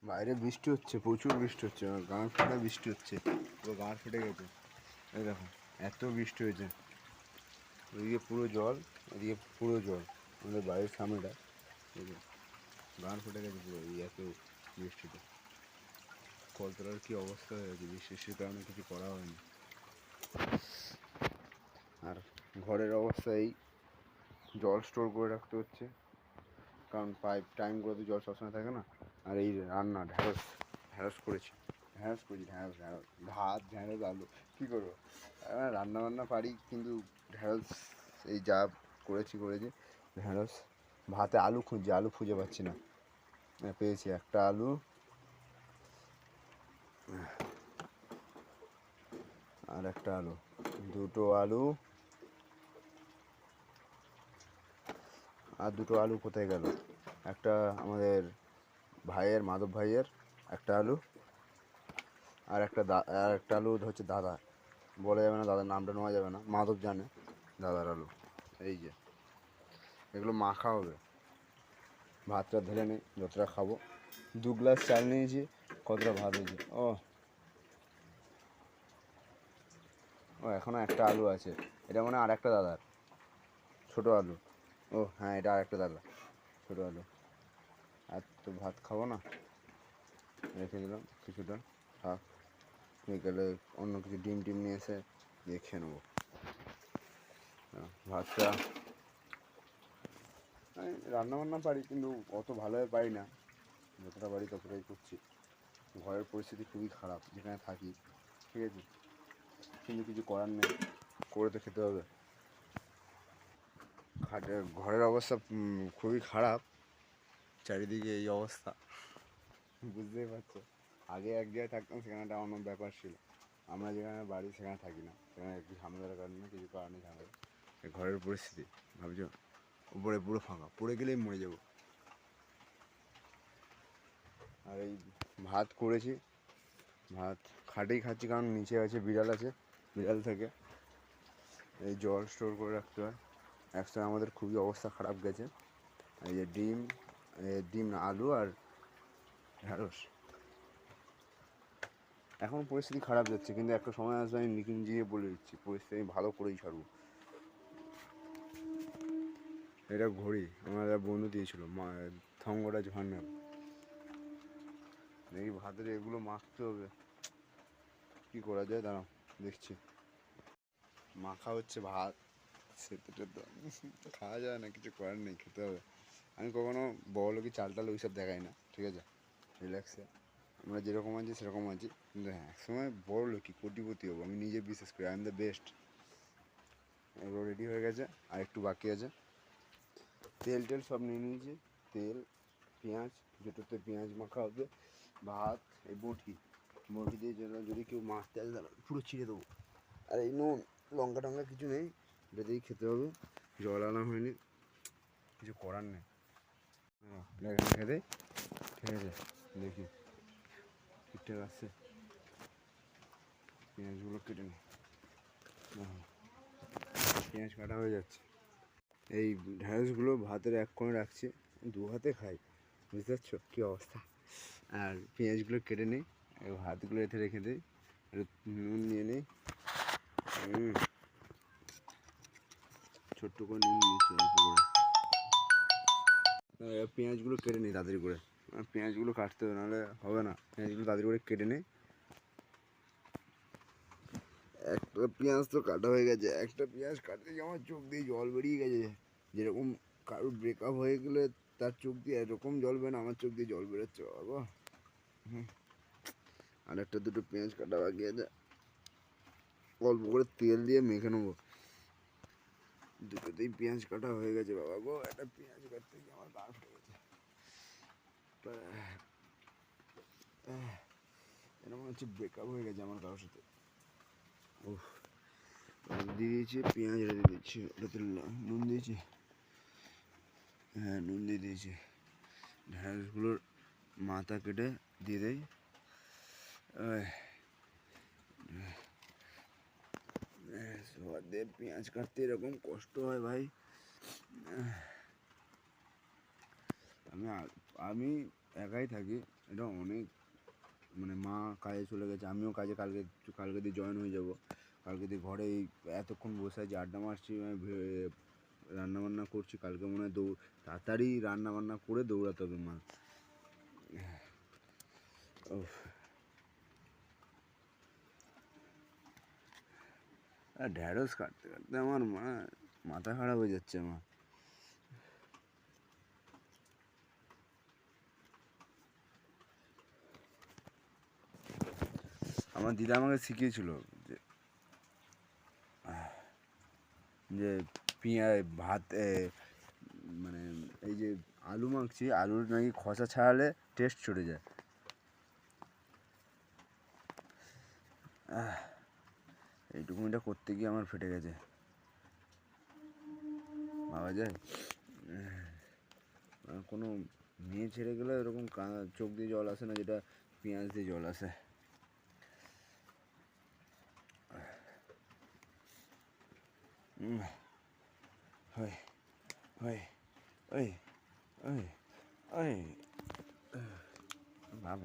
বাইরে বৃষ্টি হচ্ছে, প্রচুর বৃষ্টি হচ্ছে, গাঁড় ফাটা বৃষ্টি হচ্ছে, পুরো গাঁড় ফেটে গেছে। এই দেখো এত বৃষ্টি হয়েছে, ওইদিকে পুরো জল, ওইদিকে পুরো জল, আমাদের বাড়ির সামনেটা গাঁড় ফেটে গেছে পুরো এই এত বৃষ্টিতে। কলতলার কী অবস্থা হয়ে গেছে, বৃষ্টির কারণে কিছু করা হয়নি। আর ঘরের অবস্থা এই, জল স্টোর করে রাখতে হচ্ছে, কারণ পাইপ টাইম করে তো জল সবসময় থাকে না। আর এই রান্না ঢ্যাঁড়স ঢ্যাঁড়স করেছি, ঢ্যাঁড়স ভাত ঢ্যাঁড়স আলু, কী করবো, রান্না বান্না পারি কিন্তু ঢ্যাঁড়স এই যা করেছি ঢ্যাঁড়স। ভাতে আলু খুঁজছি, আলু খুঁজে পাচ্ছি না, পেয়েছি একটা আলু, আর একটা আলু, দুটো আলু, আর দুটো আলু কোথায় গেল? একটা আমাদের ভাইয়ের, মাধব ভাইয়ের একটা আলু, আর একটা আলু হচ্ছে দাদা, বলা যাবে না, দাদার নামটা নেওয়া যাবে না, মাধব জানে দাদার আলু। এই যে এগুলো মাখা হবে, ভাতটা ধরে নিই যতটা খাবো। 2 গ্লাস চাল নিয়েছি, কতটা ভাত হয়েছে। ও ও এখনও একটা আলু আছে, এটা মানে আর একটা দাদার ছোটো আলু। ও হ্যাঁ, এটা আর একটা দাদা ছোটো আলু। আর তো ভাত খাবো না, রেখে দিলাম কিছুটা, থাক, বিকেলে অন্য কিছু ডিম টিম নিয়ে এসে দিয়ে খেয়ে নেবো। ভাতটা আমি রান্নাবান্না পারি কিন্তু অত ভালোভাবে পারি না, যতটা পারি ততটাই করছি। ঘরের পরিস্থিতি খুবই খারাপ যেখানে থাকি, ঠিক আছে, কিন্তু কিছু করার নেই, করে তো খেতে হবে। ঘরের অবস্থা খুবই খারাপ, চারিদিকে এই অবস্থা, বুঝতেই পারছো। আগে এক জায়গায় থাকতাম, সেখানে একটা অন্য ব্যাপার ছিল। আমরা যেখানে বাড়ি সেখানে থাকি না, সেখানে একটু ঝামেলার কারণে, কিছু কারণে ঝামেলা। ঘরের পরিস্থিতি ভাবছো, উপরে পুরো ফাঁকা, পড়ে গেলেই মরে যাবো। আর এই ভাত করেছি, ভাত খাটেই খাচ্ছি, কারণ নিচে আছে বিড়াল, আছে বিড়াল থেকে এই জল স্টোর করে রাখতে হয়। একসময় আমাদের খুবই অবস্থা খারাপ গেছে। এই যে ডিম না, আলু আর ঢ্যাঁড়স। এখন পরিস্থিতি খারাপ যাচ্ছে, কিন্তু একটা সময় আসবে আমি নিজে বলে দিচ্ছি, পরিস্থিতি আমি ভালো করেই ছাড়বো। এটা ঘড়ি আমার বন্ধু দিয়েছিল, থঙ্গটা ঝর্ণা। এই ভাতের এগুলো মাখতে হবে, কি করা যায় দাঁড়াও দেখছি। মাখা হচ্ছে ভাত, সেটা তো খাওয়া যায় না, কিছু করার নেই, খেতে হবে। আমি কখনো বড়লোকি চাল টাল ওইসব দেখাই না, ঠিক আছে, রিল্যাক্সে আমরা যেরকম আছি সেরকম আছি। কিন্তু হ্যাঁ, একসময় বড়লোকি কোটিপতি হবো, আমি নিজে বিশ্বাস করি, আই এম দ্য বেস্ট। এগুলো রেডি হয়ে গেছে, আর একটু বাকি আছে। তেল টেল সব নিয়ে নিয়েছি, তেল, পেঁয়াজ, দুটোতে পেঁয়াজ মাখা হবে, ভাত, এই বটি দিয়ে যদি কেউ মাছতে আসে তাহলে পুরো ছিঁড়ে দেবো। আর এই নুন লঙ্কা টঙ্কা কিছু নেই, এটা দিয়েই খেতে হবে। জল আনা হয়নি, কিছু করার নেই, খেতে, ঠিক আছে। দেখি ঠিকঠাক আসছে, পেঁয়াজগুলো কেটে নিই। পেঁয়াজ কাটা হয়ে যাচ্ছে। এই ঢ্যাঁড়সগুলো ভাতের এক কোণে রাখছি, 2 হাতে খাই, বুঝতে পারছো কী অবস্থা। আর পেঁয়াজগুলো কেটে নিই, ভাতগুলো এতে রেখে দিই, নুন নিয়ে নিই, ছোট্ট করে নুন নিয়েছি অল্প করে। পেঁয়াজগুলো কেটে নিই তাড়াতাড়ি করে, পেঁয়াজগুলো কাটতে হবে, নাহলে হবে না। পেঁয়াজগুলো তাড়াতাড়ি করে কেটে নিই। একটা পেঁয়াজ তো কাটা হয়ে গেছে, একটা পেঁয়াজ কাটতে গিয়ে আমার চোখ দিয়ে জল বেরিয়ে গেছে। যেরকম কারোর ব্রেকআপ হয়ে গেলে তার চোখ দিয়ে এরকম জল বেরোয়, আমার চোখ দিয়ে জল বেরোচ্ছে বাবা। আর একটা দুটো পেঁয়াজ কাটা বাকি আছে, অল্প করে তেল দিয়ে মেখে নেবো। দুটোতেই পেঁয়াজ কাটা হয়ে গেছে বাবা গো, একটা পেঁয়াজ কাটতে গিয়ে আমার গা ফেটে গেছে। এরকম হচ্ছে ব্রেকআপ হয়ে গেছে আমার কারোর সাথে। উফ, দিয়ে দিয়েছি, পেঁয়াজ রেখে দিচ্ছি, ওটাতে নুন দিয়েছি, হ্যাঁ নুন দিয়ে দিয়েছি। ঢ্যাঁড়সগুলোর মাথা কেটে দিয়ে দেয়। পেঁয়াজ কাটতে এরকম কষ্ট হয় ভাই। আমি একাই থাকি, এটা অনেক মানে মা কাজে চলে গেছে, আমিও কাজে কালকে দিয়ে জয়েন হয়ে যাব। কালকে দিয়ে ঘরে এতক্ষণ বসে আছি, আড্ডা মারছি, রান্নাবান্না করছি। কালকে মনে হয় তাড়াতাড়ি রান্নাবান্না করে দৌড়াতে হবে মা। আর ঢ্যাঁড়স কাটতে কাটতে আমার মাথা খারাপ হয়ে যাচ্ছে আমার। আমার দিদা আমাকে শিখিয়েছিল যে ভাত মানে এই যে আলু মাখছি, আলুর নাকি খোসা ছাড়ালে টেস্ট চলে যায়। এইটুকুনিটা করতে গিয়ে আমার ফেটে গেছে, ভাবা যায়? কোনো মেয়ে ছেড়ে গেলে এরকম চোখ দিয়ে জল আসে না, যেটা পেঁয়াজ দিয়ে জল আসে।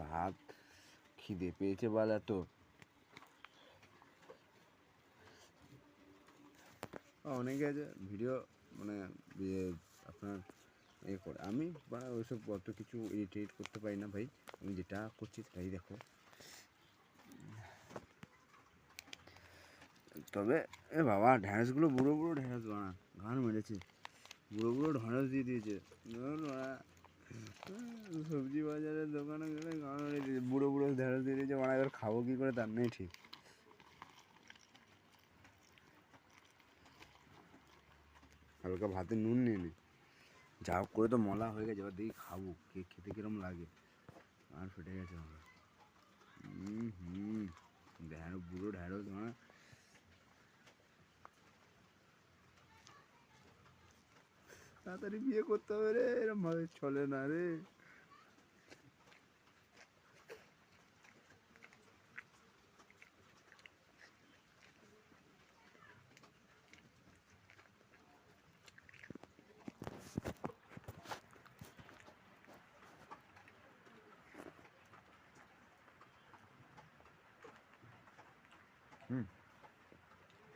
ভাত খিদে পেয়েছে বলা তো। অনেকে আছে ভিডিও মানে আপনার করে, আমি ওইসব অত কিছু এডিট করতে পারি না ভাই। আমি যেটা করছি তাই দেখো। তবে বাবা ঢ্যাঁড়সগুলো বুড়ো বুড়ো ঢ্যাঁড়স বানা গান মেরেছে, বুড়ো বুড়ো ঢ্যাঁড়স দিয়ে দিয়েছে। সবজি বাজারের দোকানে গেলে গান মেরেছে, বুড়ো বুড়ো ঢ্যাঁড়স দিয়ে দিয়েছে। মানে এবার খাবো কী করে তার নেই ঠিক। হালকা ভাতে নুন নিয়ে নি, যা হোক করে তো মলা হয়ে গেছে। এবার দেখি খাবো খেতে কিরম লাগে। আর ফেটে গেছে আমার। বুড়ো ঢ্যাঁড়স মানে তাড়াতাড়ি বিয়ে করতে হবে রে, এরম ভাবে চলে না রে।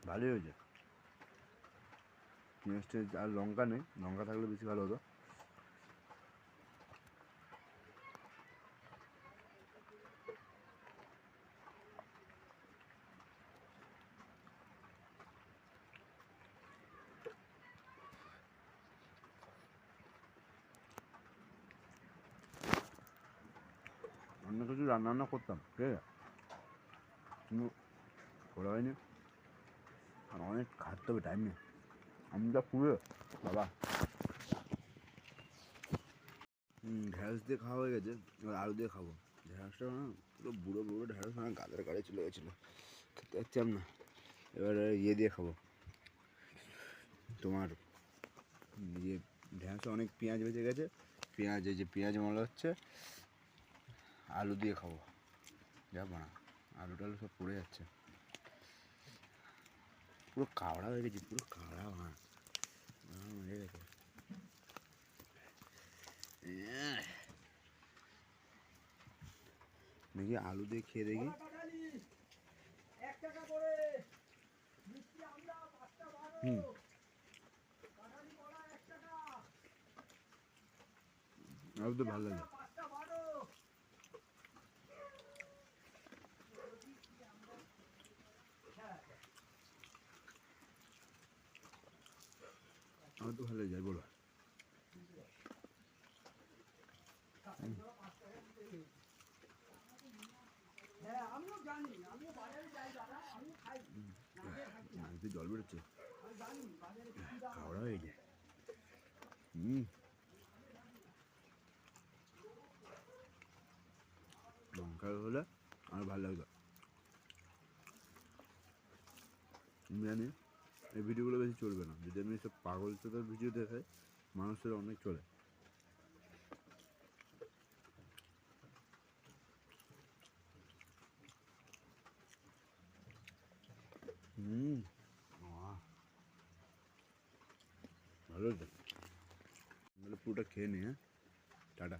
ভালোই হয়েছে পেঁয়াজটা। আর লঙ্কা নেই, লঙ্কা থাকলে বেশি ভালো হতো। অন্য কিছু রান্না করতাম, ঠিক আছে, কিন্তু করা হয়নি। আর অনেক খাটতে হবে, টাইম নেই। আমি যা পুরো বাবা ঢ্যাঁড়স দিয়ে খাওয়া হয়ে গেছে, এবার আলু দিয়ে খাবো। ঢ্যাঁড়সটা না পুরো বুড়ো বুড়ো ঢ্যাঁড়স, না গালের গাড়ি চলে গেছিলো, খেতে পারছিলাম না। এবার ইয়ে দিয়ে খাবো, তোমার ইয়ে ঢ্যাঁড়সে অনেক পেঁয়াজ বেঁচে গেছে, পেঁয়াজ এই যে পেঁয়াজ মলা হচ্ছে, আলু দিয়ে খাবো। যা বানা আলু টালু সব পড়ে যাচ্ছে, পুরো কাওড়া হয়ে গেছি, পুরো কাওড়া ভাঁড় হয়ে গেছে। দেখি আলু দিয়ে খেয়ে দেখি। আলু তো ভালো লাগে। আমার তো ভালো যায় বলো। জল বেরোচ্ছে, খাওয়া হয়ে যায়। লঙ্কা হলে আর ভালো লাগতো। আমি জানি এই ভিডিওগুলো বেশি চলবে না, যদি আমি সব পাগল চোদার ভিডিও দেখাই, মানুষের অনেক চলে। ভালো হয়েছে, তাহলে পুরোটা খেয়ে নি। হ্যাঁ, টাটা।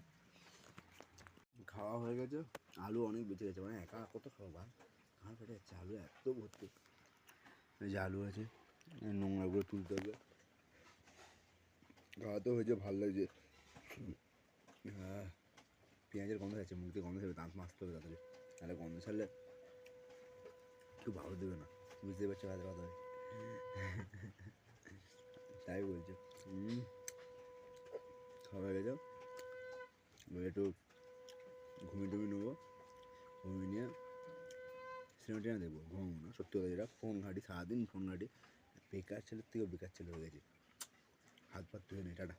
খাওয়া হয়ে গেছে, আলু অনেক বেঁচে গেছে, মানে একা কত খাবো ভাত, ঘাড় ফেটে যাচ্ছে, আলু এত ভর্তি। এই যে আলু আছে, নোংরাগুলো তুলতে হবে, খাওয়াতেও হয়েছে, ভালো লাগছে। হ্যাঁ, পেঁয়াজের গন্ধ আছে, মুখ দিয়ে গন্ধ ছাড়বে, দাঁত মাজতে হবে তাড়াতাড়ি, তাহলে গন্ধ ছাড়লে কেউ ভালো দেবে না, বুঝতে পারছো ভাতের কথা। তাই বলছে। খাওয়া হয়ে গেছে, এবার একটু ঘুমিয়ে টুমিয়ে নেবো, ঘুমিয়ে নিয়ে সিনেমা টিনেমা দেখবো, ঘুমাবো না, সত্যি কথা যেটা, ফোন ঘাঁটি সারাদিন, ফোন ঘাঁটি, বেকার ছেলের থেকেও বেকার ছেলে হয়ে গেছে, হাত পাত ধুয়ে নেই, টাটা।